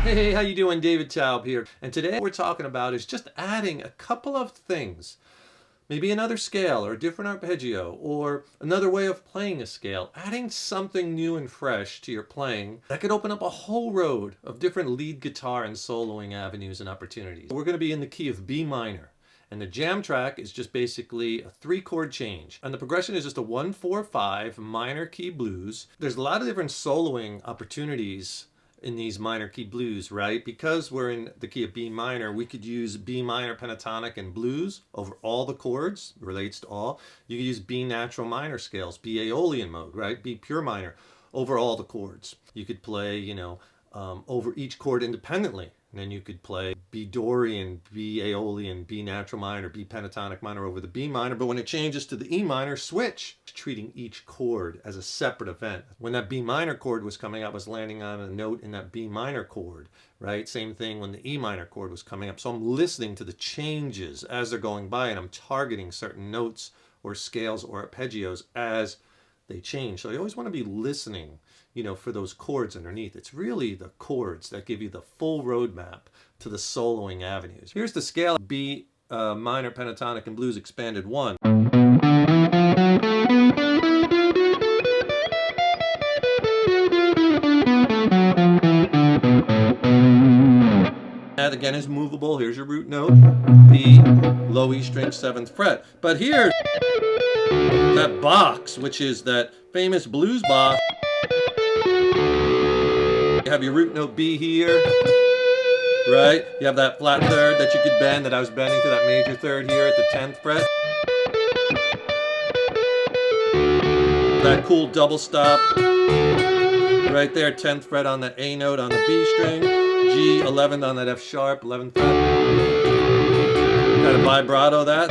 Hey, how you doing? David Taub here. And today what we're talking about is just adding a couple of things. Maybe another scale or a different arpeggio or another way of playing a scale. Adding something new and fresh to your playing that could open up a whole road of different lead guitar and soloing avenues and opportunities. We're going to be in the key of B minor. And the jam track is just basically a 3-chord change. And the progression is just a 1-4-5 minor key blues. There's a lot of different soloing opportunities in these minor key blues, right? Because we're in the key of B minor, we could use B minor pentatonic and blues over all the chords, relates to all. You could use B natural minor scales, B Aeolian mode, right? B pure minor over all the chords. You could play, over each chord independently. And then you could play B Dorian, B Aeolian, B natural minor, B pentatonic minor over the B minor. But when it changes to the E minor, switch, treating each chord as a separate event. When that B minor chord was coming up, I was landing on a note in that B minor chord, right? Same thing when the E minor chord was coming up. So I'm listening to the changes as they're going by, and I'm targeting certain notes or scales or arpeggios as they change. So you always want to be listening, for those chords underneath. It's really the chords that give you the full roadmap to the soloing avenues. Here's the scale: B minor pentatonic and blues expanded 1. That again is movable. Here's your root note, B, low E string, 7th fret. But here's that box, which is that famous blues box. You have your root note B here, right? You have that flat third that you could bend, that I was bending to that major third here at the 10th fret. That cool double stop right there, 10th fret on that A note on the B string, G 11th on that F sharp, 11th fret. Kind of vibrato that.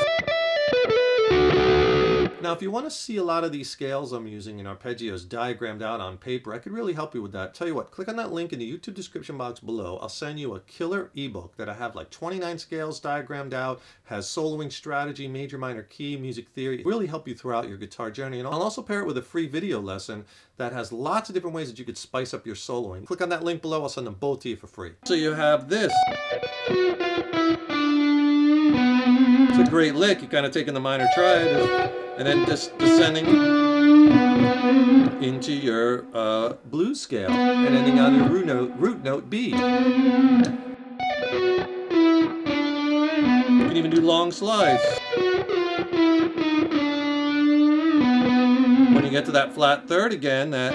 Now, if you want to see a lot of these scales I'm using in arpeggios diagrammed out on paper, I could really help you with that. Tell you what, click on that link in the YouTube description box below. I'll send you a killer ebook that I have like 29 scales diagrammed out, has soloing strategy, major, minor key, music theory. Really help you throughout your guitar journey. And I'll also pair it with a free video lesson that has lots of different ways that you could spice up your soloing. Click on that link below. I'll send them both to you for free. So you have this. It's a great lick. You're kind of taking the minor triad and then just descending into your blues scale and ending on your root note B. You can even do long slides. When you get to that flat third again, that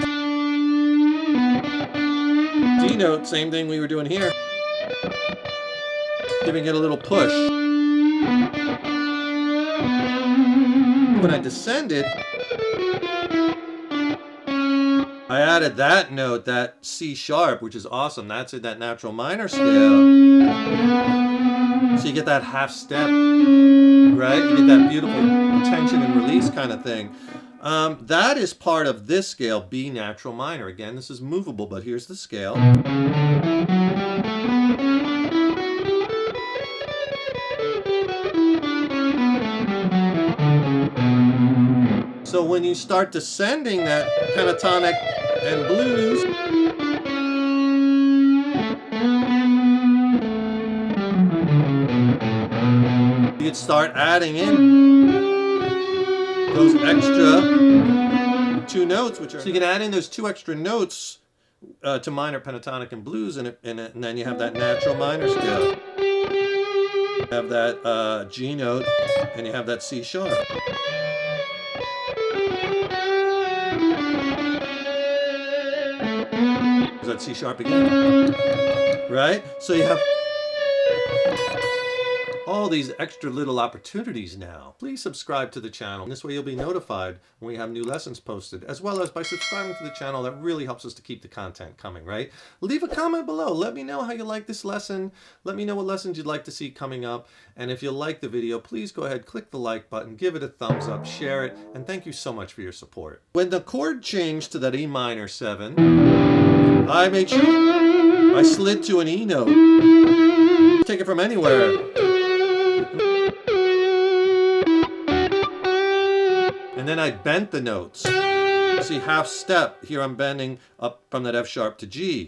D note, same thing we were doing here, giving it a little push. When I descended, I added that note, that C sharp, which is awesome. That's in that natural minor scale. So you get that half step, right? You get that beautiful tension and release kind of thing. That is part of this scale, B natural minor. Again, this is movable, but here's the scale. So when you start descending that pentatonic and blues, you could start adding in those extra 2 notes, which are, so you can add in those 2 extra notes to minor pentatonic and blues, and then you have that natural minor scale. You have that G note, and you have that C sharp. That C sharp again, right? So you have all these extra little opportunities now. Please subscribe to the channel. This way you'll be notified when we have new lessons posted, as well as by subscribing to the channel. That really helps us to keep the content coming, right? Leave a comment below. Let me know how you like this lesson. Let me know what lessons you'd like to see coming up. And if you like the video, please go ahead, click the like button, give it a thumbs up, share it, and thank you so much for your support. When the chord changed to that E minor 7, I made sure I slid to an E note. Take it from anywhere. And then I bent the notes. See, half step. Here I'm bending up from that F sharp to G.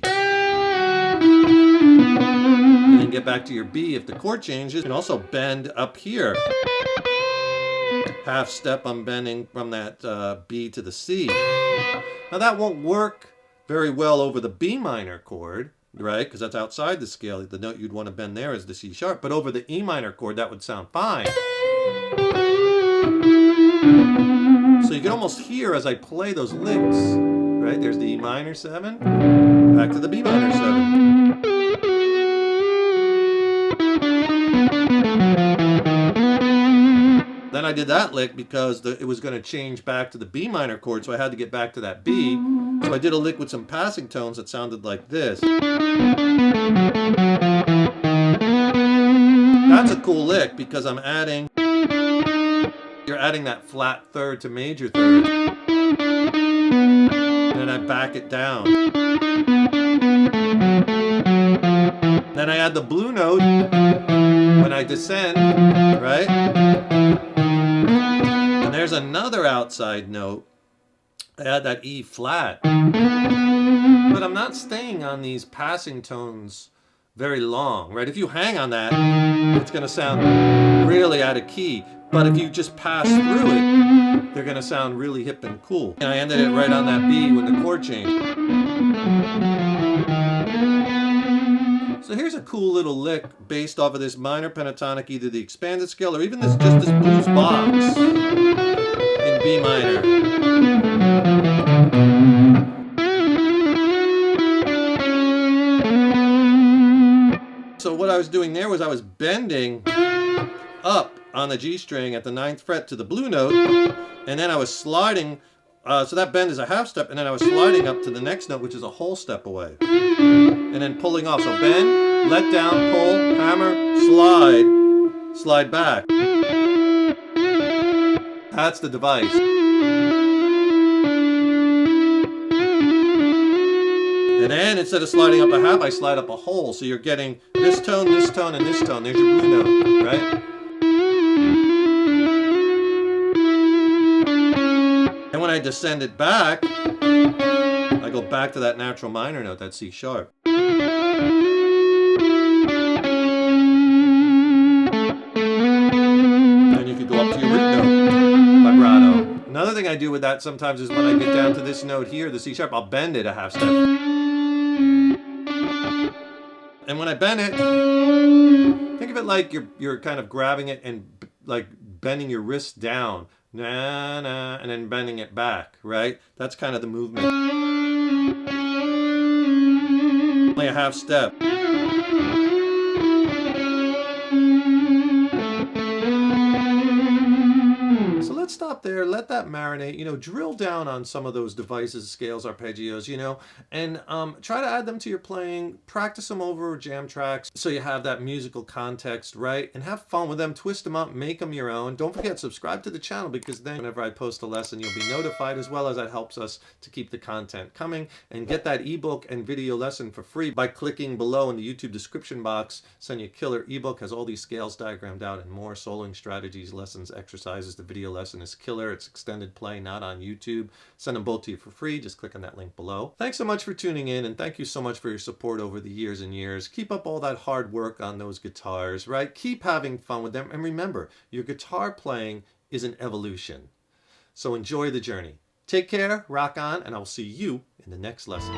get back to your B if the chord changes. You can also bend up here. Half step, I'm bending from that B to the C. Now that won't work very well over the B minor chord, right? Because that's outside the scale. The note you'd want to bend there is the C sharp. But over the E minor chord, that would sound fine. So you can almost hear as I play those licks, right? There's the E minor 7, back to the B minor 7. Then I did that lick because it was going to change back to the B minor chord, so I had to get back to that B. So I did a lick with some passing tones that sounded like this. That's a cool lick because you're adding that flat third to major third. And then I back it down. Then I add the blue note when I descend, right? And there's another outside note. I add that E flat. But I'm not staying on these passing tones very long, right? If you hang on that, it's going to sound really out of key. But if you just pass through it, they're going to sound really hip and cool. And I ended it right on that B with the chord change. So here's a cool little lick based off of this minor pentatonic, either the expanded scale or even just this blues box in B minor. So what I was doing there was I was bending up on the G string at the 9th fret to the blue note, and then I was sliding, so that bend is a half step, and then I was sliding up to the next note, which is a whole step away. And then pulling off. So bend, let down, pull, hammer, slide back. That's the device. And then instead of sliding up a half, I slide up a whole. So you're getting this tone, and this tone. There's your blue note, right? And when I descend it back, I go back to that natural minor note, that C sharp. And you could go up to your root note, vibrato. Another thing I do with that sometimes is when I get down to this note here, the C sharp, I'll bend it a half step. And when I bend it, think of it like you're kind of grabbing it and like bending your wrist down, na na, and then bending it back, right? That's kind of the movement. Only a half step. So let's stop there, let that marinate, drill down on some of those devices, scales, arpeggios, and try to add them to your playing, practice them over jam tracks so you have that musical context, right? And have fun with them, twist them up, make them your own. Don't forget, subscribe to the channel because then whenever I post a lesson, you'll be notified, as well as that helps us to keep the content coming. And get that ebook and video lesson for free by clicking below in the YouTube description box. Send you a killer ebook, has all these scales diagrammed out and more, soloing strategies, lessons, exercises. The video lesson is killer. It's extended play, not on YouTube. Send them both to you for free. Just click on that link below. Thanks so much for tuning in, and thank you so much for your support over the years and years. Keep up all that hard work on those guitars, right? Keep having fun with them. And remember, your guitar playing is an evolution. So enjoy the journey. Take care, rock on, and I will see you in the next lesson.